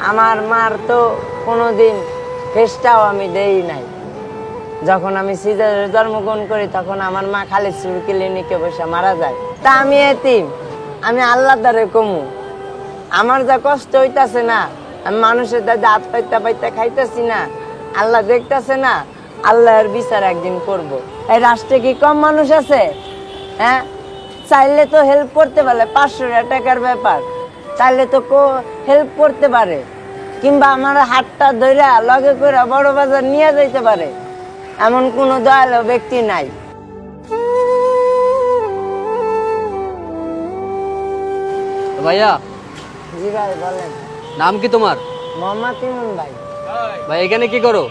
আমার মার তো কোনোদিন ফেসটাও আমি দেই নাই। যখন আমি সিজারে জন্মগ্রহণ করি তখন আমার মা খালিদপুর ক্লিনিকে বসে মারা যায়। তা আমি এতিম, আমি আল্লাহর দ্বারে কমু। আমার যা কষ্ট হইতাছে না, আমি মানুষের দাদা হাত পাইতে পাইতে খাইতেছি না, আল্লাহ দেখতেছে না, আল্লাহর বিচার একদিন করব। এই রাষ্ট্রে কি কম মানুষ আছে? হ্যাঁ, চাইলে তো হেল্প করতে পারে, 500 টাকার ব্যাপার, চাইলে তো হেল্প করতে পারে, কিংবা আমার হাতটা ধইরা লগে করে বড় বাজার নিয়ে যাইতে পারে, এমন কোনো দয়ালু ব্যক্তি নাই। ভাইয়া, জি ভাই বলেন। নাম কি তোমার? মোহাম্মদ ইমন ভাই। ভাই এখানে কি করো?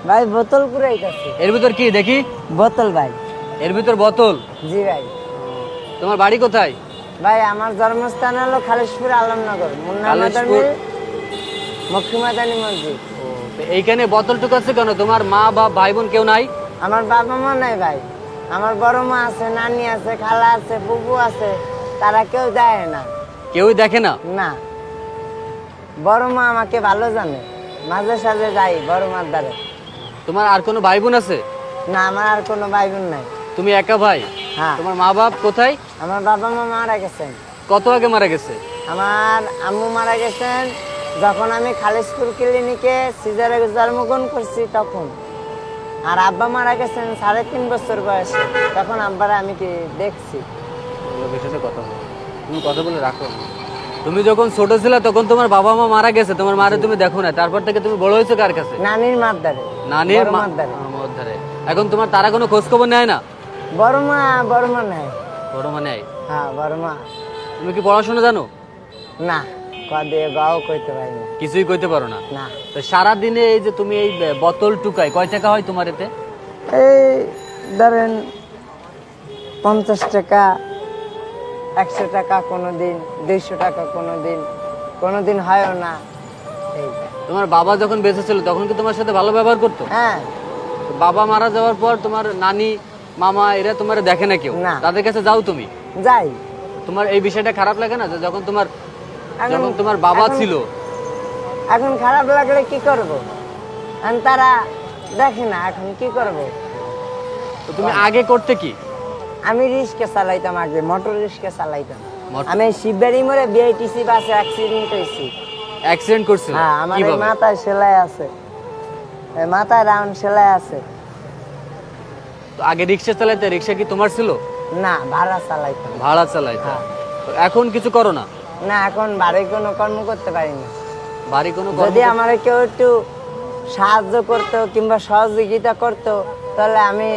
ভাই বোতল কুড়াইতেছি। এর ভিতর কি দেখি? বোতল ভাই। এর ভিতর বোতল? জি ভাই। তোমার বাড়ি কোথায়? ভাই আমার জন্মস্থান হলো খালিশপুর আলমনগর, খালিশপুর মক্কিমাদানি মসজিদ। তো এইখানে বোতল টুকাচ্ছে কেন? তোমার মা বা ভাই বোন কেউ নাই? আমার বাবা মা নাই ভাই, আমার বড় মা আছে, নানি আছে, খালা আছে, বুবু আছে, তারা কেউ দেয় না। কেউই দেখে না? না, বড় মা আমাকে ভালো জানে, মাঝে সাঝে যাই বড় মার দ্বারে। তোমার আর কোনো ভাই বোন আছে? না, আমার আর কোনো ভাই বোন নাই। তুমি একা ভাই? হ্যাঁ। তোমার মা বাপ কোথায়? আমার বাবা মা মারা গেছেন। কত আগে মারা গেছে? আমার আম্মু মারা গেছেন যখন আমি খালিশপুর ক্লিনিকে সিজারে জন্মগ্রহণ করছি তখন। আর আব্বা মারা গেছেন 3.5 বছর বয়সে, তখন আব্বারা আমি কি দেখছি। বিষয়টা কথা বলো, তুমি কথা বলে রাখো। তুমি যখন ছোট ছিলে তখন তোমার বাবা মা মারা গেছে, তোমার মারে তুমি দেখো না, তারপর থেকে তুমি বড় হয়েছো কার কাছে? নানির মার দ্বারে। নানির মার দ্বারে। এখন তোমার তারা কোনো খোঁজ খবর নেয় না? বড় মা নেয়। বড় মা নেয়? হ্যাঁ, বড় মা। তুমি কি পড়াশোনা জানো? না, কদে গাও কইতে পারি না। কিছুই কইতে পারো না? না। তো সারা দিনে এই যে তুমি এই বোতল টুকাই, কয় টাকা হয় তোমার এতে? এই ধরেন 50 টাকা, 100 টাকা কোনোদিন, 200 টাকা কোনোদিন হয়ও না। এই তোমার বাবা যখন বেঁচে ছিল তখন কি তোমার সাথে ভালো ব্যবহার করতো? হ্যাঁ। তো বাবা মারা যাওয়ার পর তোমার নানি মামা এরা তোমার দেখে না কেউ? না। তাদের কাছে যাও তুমি? যাই। তোমার এই বিষয়টা খারাপ লাগে না যে যখন তোমার এখন বাবা ছিল? এখন খারাপ লাগলে কি করব, তারা দেখে না, এখন কি করব। তো তুমি আগে করতে কি? আমি রিক্সা চালাইতাম, আগে মোটর রিক্সা চালাইতাম। মোটর- আমি শিববাড়ি মোড়ে বিআইটিসি বাসে অ্যাক্সিডেন্ট হয়েছি। অ্যাক্সিডেন্ট করছিল? হ্যাঁ, আমার এই কিভাবে? মাথায় সেলাই আছে, এই মাথায় রাউন্ড সেলাই আছে। তো আগে রিক্সা চালাইতে, রিক্সা কি তোমার ছিল? না, ভাড়া চালাইতাম। ভাড়া চালাইতে? হ্যাঁ। তো এখন কিছু করো না? না, এখন বাড়ি কোনো কর্ম করতে পারি না। বাড়ি কোনো যদি আমার কেউ একটু সাহায্য করতো কিংবা সহযোগিতা করতো তাহলে আমি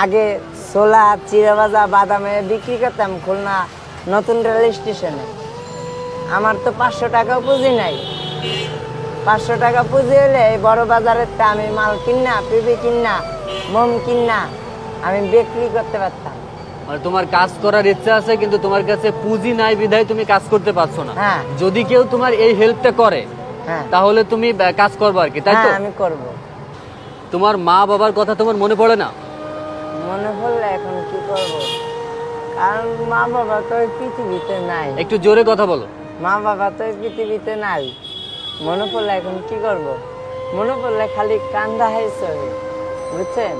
আগে ছোলা, চিড়াভাজা, বাদামে বিক্রি করতাম খুলনা নতুন রেল স্টেশনে। আমার তো 500 টাকাও পুঁজি নাই। 500 টাকা পুঁজি হলে এই বড় বাজারের আমি মাল কিনা, পিপি কিনা, মোম কিনা আমি বিক্রি করতে পারতাম। মানে তোমার কাজ করার ইচ্ছা আছে কিন্তু তোমার কাছে পুঁজি নাই বিধায় তুমি কাজ করতে পারছো না। হ্যাঁ। যদি কেউ তোমার এই হেল্পটা করে হ্যাঁ, তাহলে তুমি কাজ করবে আর কি, তাই তো? হ্যাঁ, আমি করব। তোমার মা বাবার কথা তোমার মনে পড়ে না? মনে পড়লে এখন কি করব, কারণ মা বাবা তো এই পৃথিবীতে নাই। একটু জোরে কথা বলো। মা বাবা তো এই পৃথিবীতে নাই, মনে পড়লে এখন কি করব। মনে পড়লে খালি কান্দা হয়েছে, বুঝছেন।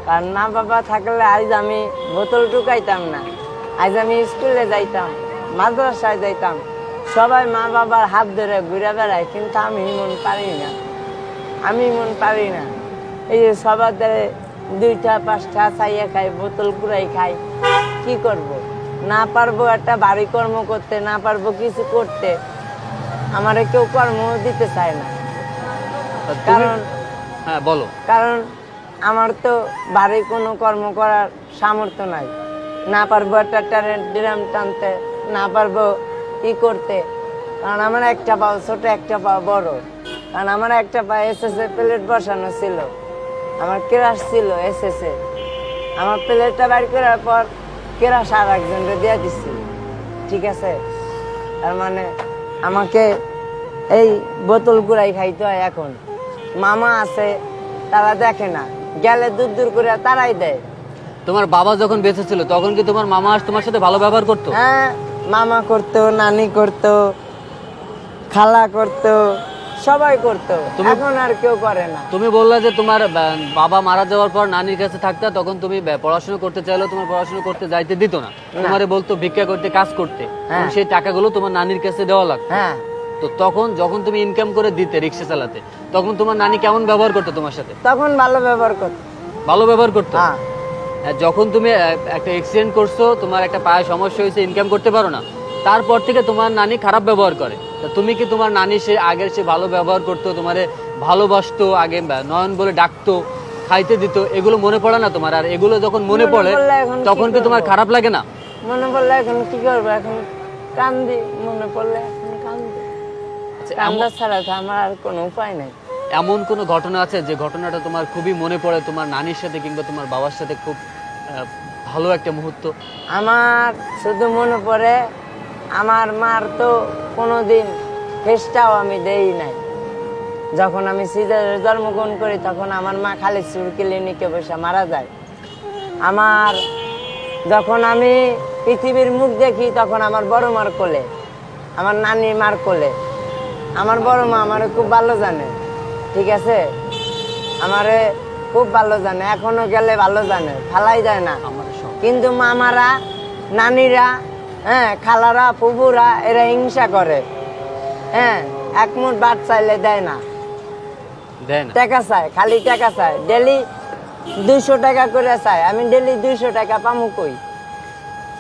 কারণ মা বাবা থাকলে আজ আমি বোতল টুকাইতাম না, আজ আমি স্কুলে যাইতাম, মাদ্রাসায় যাইতাম, সবাই মা বাবার হাত ধরে ঘুরে বেড়ায়, কিন্তু আমি মন পারি না, এই যে সবার ধরে 2টা 5টা চাইয়া খাই, বোতল কুড়াই খাই, কি করব। না পারবো একটা বাড়ি কর্ম করতে, না পারবো কিছু করতে, আমারে কেউ কর্ম দিতে চায় না। কারণ হ্যাঁ বলো। কারণ আমার তো বাড়ি কোনো কর্ম করার সামর্থ্য নাই, না পারবো একটা ড্রাম টানতে, না পারবো ই করতে। কারণ আমার একটা পাও ছোট, একটা পাও বড়। কারণ আমার একটা পা এসএসএ প্লেট বসানো ছিল, আমার কেরাস ছিল এসএসএ, আমার প্লেটটা বাইর করার পর কেরাস আর একজনকে দিয়ে দিচ্ছি, ঠিক আছে। তার মানে আমাকে এই বোতল কুড়াই খাইতে হয়। এখন মামা আছে, তারা দেখে না, গেলে দূর দূর করে তারাই দেয়। তোমার বাবা যখন বেঁচে ছিল তখন কি তোমার মামা তোমার সাথে ভালো ব্যবহার করতো? হ্যাঁ, মামা করতো, নানি করতো, খালা করতো, সবাই করতো, তুমি- এখন আর কেউ করে না। তুমি বললা যে তোমার বাবা মারা যাওয়ার পর নানির কাছে থাকতা, তখন তুমি পড়াশোনা করতে চাইলেও তোমার পড়াশোনা করতে যাইতে দিত না, তোমারে বলতো ভিক্ষা করতে, কাজ করতে, এবং সেই টাকাগুলো তোমার নানির কাছে দেওয়া লাগতো। হ্যাঁ, তো তখন যখন তুমি ইনকাম করে দিতে রিক্সা চালাতে, তখন তোমার নানি কেমন ব্যবহার করতো তোমার সাথে? তখন ভালো ব্যবহার করতো। ভালো ব্যবহার করতো। হ্যাঁ, আর যখন তুমি একটা অ্যাক্সিডেন্ট করছো, তোমার একটা পায়ে সমস্যা হয়েছে, ইনকাম করতে পারো না, তারপর থেকে তোমার নানি খারাপ ব্যবহার করে। তা তুমি কি তোমার নানি সে আগের সে ভালো ব্যবহার করতো, তোমারে ভালোবাসতো, আগে নয়ন বলে ডাকতো, খাইতে দিত, এগুলো মনে পড়ে না তোমার? আর এগুলো যখন মনে মনে পড়ে পড়লে এখন কি তখন কি তোমার করবো? খারাপ লাগে না? মনে পড়লে এখন কি করবো, এখন কান্দি, মনে পড়লে এখন কান্দি। আচ্ছা, কান্দা ছাড়া তো আমার আর কোনো উপায় নাই। এমন কোনো ঘটনা আছে যে ঘটনাটা তোমার খুবই মনে পড়ে, তোমার নানির সাথে কিংবা তোমার বাবার সাথে খুব ভালো একটা মুহূর্ত? আমার শুধু মনে পড়ে, আমার মার তো কোনোদিন ফেসটাও আমি দেই নাই। যখন আমি সিজারে জন্মগ্রহণ করি তখন আমার মা খালিদপুর ক্লিনিকে বসে মারা যায়। আমার যখন আমি পৃথিবীর মুখ দেখি তখন আমার বড় মার কোলে, আমার নানি মার কোলে। আমার বড় মা আমারে খুব ভালো জানে, ঠিক আছে, আমারে খুব ভালো জানে, এখনো গেলে ভালো জানে, ফালাই যায় না। আমার সব কিন্তু মামারা, নানিরা, হ্যাঁ, খালারা, ফুফুরা এরা হিংসা করে। হ্যাঁ, এক মুঠ ভাত চাইলে দেয় না, দেয় না। টাকা চায়, খালি টাকা চায়, ডেলি 200 টাকা করে চায়। আমি ডেলি 200 টাকা পামু কই?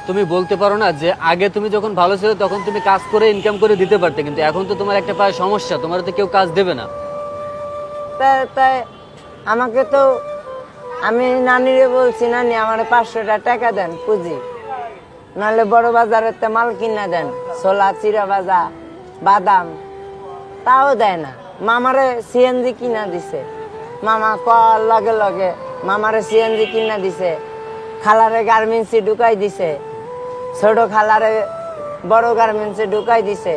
তুমি বলতে পারো না যে আগে তুমি যখন ভালো ছিল তখন তুমি কাজ করে ইনকাম করে দিতে পারতে, কিন্তু এখন তো তোমার একটা পায়ে সমস্যা, তোমার তো কেউ কাজ দেবে না। তাই আমাকে তো, আমি নানিরে বলছি, নানি আমার 500 টাকা দেন পুঁজি, নাহলে বড় বাজারের তে মাল কিনা দেন, ছোলা, চিরা ভাজা, বাদাম, তাও দেয় না। মামারে সিএনজি কিনা দিছে, মামা কল লগে লগে মামারে সিএনজি কিনা দিছে, খালারে গার্মেন্টসে ঢুকাই দিছে, ছোট খালারে বড় গার্মেন্টসে ঢুকাই দিছে,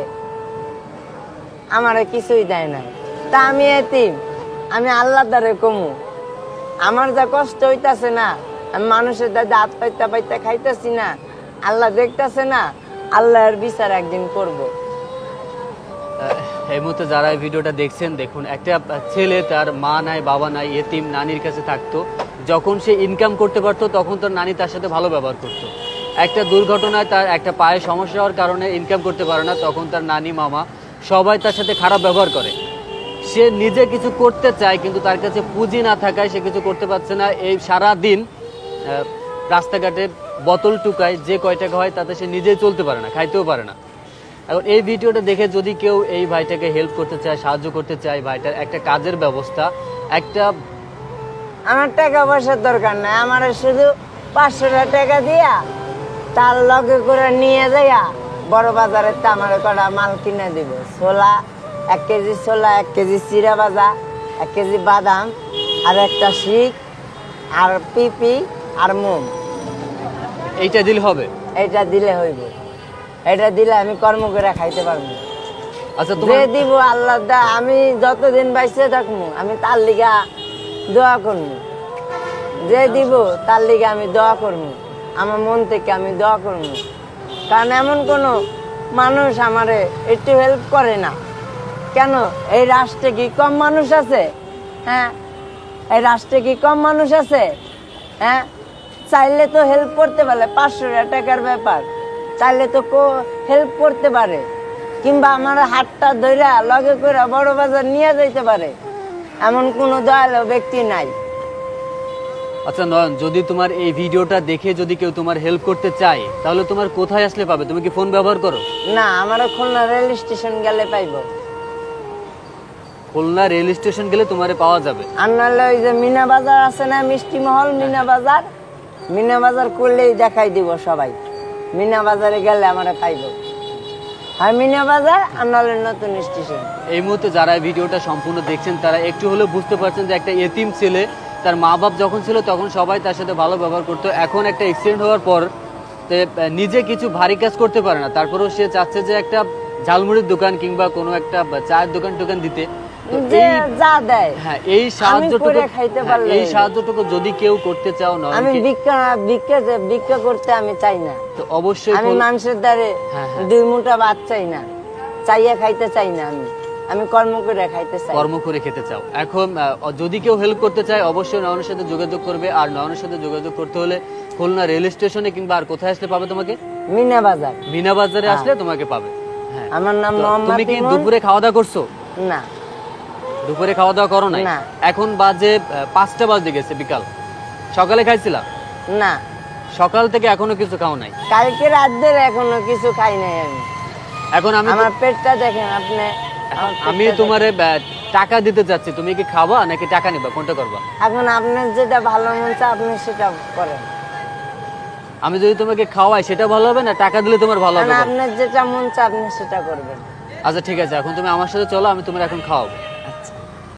আমারে কিছুই দেয় না। তা আমি এতিম, আমি আল্লাহ দ্বারে কমু, আমার যা কষ্ট হইতাছে না, আমি মানুষের দাদা হাত পাইতে পাইতে খাইতেছি না, আল্লাহ দেখতেছে না, আল্লাহর বিচার একদিন করব। এই মুহূর্তে যারা এই ভিডিওটা দেখছেন, দেখুন, একটা ছেলে তার মা নাই, বাবা নাই, এতিম, নানির কাছে থাকতো। যখন সে ইনকাম করতে পারতো তখন তার নানি তার সাথে ভালো ব্যবহার করতো। একটা দুর্ঘটনায় তার একটা পায়ে সমস্যা হওয়ার কারণে ইনকাম করতে পারে না, তখন তার নানি, মামা সবাই তার সাথে খারাপ ব্যবহার করে। সে নিজে কিছু করতে চায় কিন্তু তার কাছে পুঁজি না থাকায় সে কিছু করতে পারছে না। এই সারা দিন রাস্তাঘাটে বোতল টুকায়, যে কয় টাকা হয় তাতে সে নিজেই চলতে পারে না, খাইতেও পারে না। এখন এই ভিডিওটা দেখে যদি কেউ এই ভাইটাকে হেল্প করতে চায়, সাহায্য করতে চায়, ভাইটার একটা কাজের ব্যবস্থা, একটা আমার টাকা পয়সার দরকার নাই, আমার শুধু 500 টাকা দিয়া তার লগে করে নিয়ে যাইয়া বড় বাজারে আমার কটা মাল কিনে দিব, ছোলা 1 কেজি, ছোলা 1 কেজি, চিরা ভাজা 1 কেজি, বাদাম আর একটা শিক আর পিপি আর মোম, এইটা দিলে হবে। এটা দিলে হইব। এটা দিলে আমি কর্ম করে খাইতে পারবো। আচ্ছা, যে তোমার দিব আল্লাহ দা, আমি যতদিন বাইসে থাকবো আমি তার লিগা দোয়া করবো। যে দিব তার লিগা আমি দোয়া করবো, আমার মন থেকে আমি দোয়া করবো। কারণ এমন কোনো মানুষ আমারে একটু হেল্প করে না কেন? এই রাষ্ট্রে কি কম মানুষ আছে? হ্যাঁ, এই রাষ্ট্রে কি কম মানুষ আছে? হ্যাঁ, চাইলে তো হেল্প করতে পারে, 500 টাকার ব্যাপার, চাইলে তো হেল্প করতে পারে, কিংবা আমার হাতটা ধইরা লগে করে বড় বাজার নিয়ে যাইতে পারে, এমন কোনো দয়ালু ব্যক্তি নাই। আচ্ছা নয়ন, যদি তোমার এই ভিডিওটা দেখে যদি কেউ তোমার হেল্প করতে চায় তাহলে তোমার কোথায় আসলে পাবে? তুমি কি ফোন ব্যবহার করো? না, আমার খুলনা রেল স্টেশন গেলে পাইবো। খুলনা রেল স্টেশন গেলে তোমারে পাওয়া যাবে। আর নাহলে ওই যে মিনা বাজার আছে না, মিষ্টি মহল, মিনা বাজার, মিনা বাজার করলেই দেখাই দিব সবাই। মিনা বাজারে গেলে আমারে পাইবো। আর মিনা বাজার আর নাহলে নতুন স্টেশন। এই মুহূর্তে যারা এই ভিডিওটা সম্পূর্ণ দেখছেন তারা একটু হলেও বুঝতে পারছেন যে একটা এতিম ছেলে, তার মা বাপ যখন ছিল তখন সবাই তার সাথে ভালো ব্যবহার করতো। এখন একটা অ্যাক্সিডেন্ট হওয়ার পর নিজে কিছু ভারী কাজ করতে পারে না, তারপরেও সে চাচ্ছে যে একটা ঝালমুড়ির দোকান কিংবা কোনো একটা চায়ের দোকান দিতে। তো যে এই যা দেয় হ্যাঁ, এই করে খাইতে পারলে, এই সাহায্যটুকু যদি কেউ করতে চাও না, আমি ভিক্ষা করতে আমি চাই না। তো অবশ্যই আমি মানুষের দ্বারে হ্যাঁ, হ্যাঁ। 2 মুঠা ভাত চাই না, চাইয়া খাইতে চাই না। আমি আমি কর্ম করে খাইতে চাই। কর্ম করে খেতে চাও। এখন যদি কেউ হেল্প করতে চায় অবশ্যই নয়নের সাথে যোগাযোগ করবে। আর নয়নের সাথে যোগাযোগ করতে হলে খুলনা রেল স্টেশনে কিংবা আর কোথায় আসলে পাবে তোমাকে? মিনা বাজার। মিনা বাজারে আসলে তোমাকে পাবে। হ্যাঁ। আমার নাম তো মোহাম্মদ তুমি কি ইমন। দুপুরে খাওয়া দাওয়া করছো? না, দুপুরে খাওয়া দাওয়া করো নাই? না। এখন বাজে 5টা বাজে গেছে বিকাল। সকালে খাইছিলা? না, সকাল থেকে এখনো কিছু খাও নাই? কালকে রাত ধরে এখনো কিছু খাই নাই আমি। এখন আমি আমার পেটটা দেখেন আপনি। আমার আমি পেটটা তোমারে টাকা দিতে চাচ্ছি, তুমি কি খাবা নাকি টাকা নিবা, কোনটা করবা? দেখেন। এখন আপনার যেটা ভালো মন চায় আপনি সেটা করেন। আমি যদি তোমাকে খাওয়াই সেটা ভালো হবে না টাকা দিলে তোমার ভালো হবে? আপনার যেটা মন চায় আপনি সেটা করবেন। আচ্ছা ঠিক আছে, এখন তুমি আমার সাথে চলো, আমি তোমার এখন খাওয়াবো।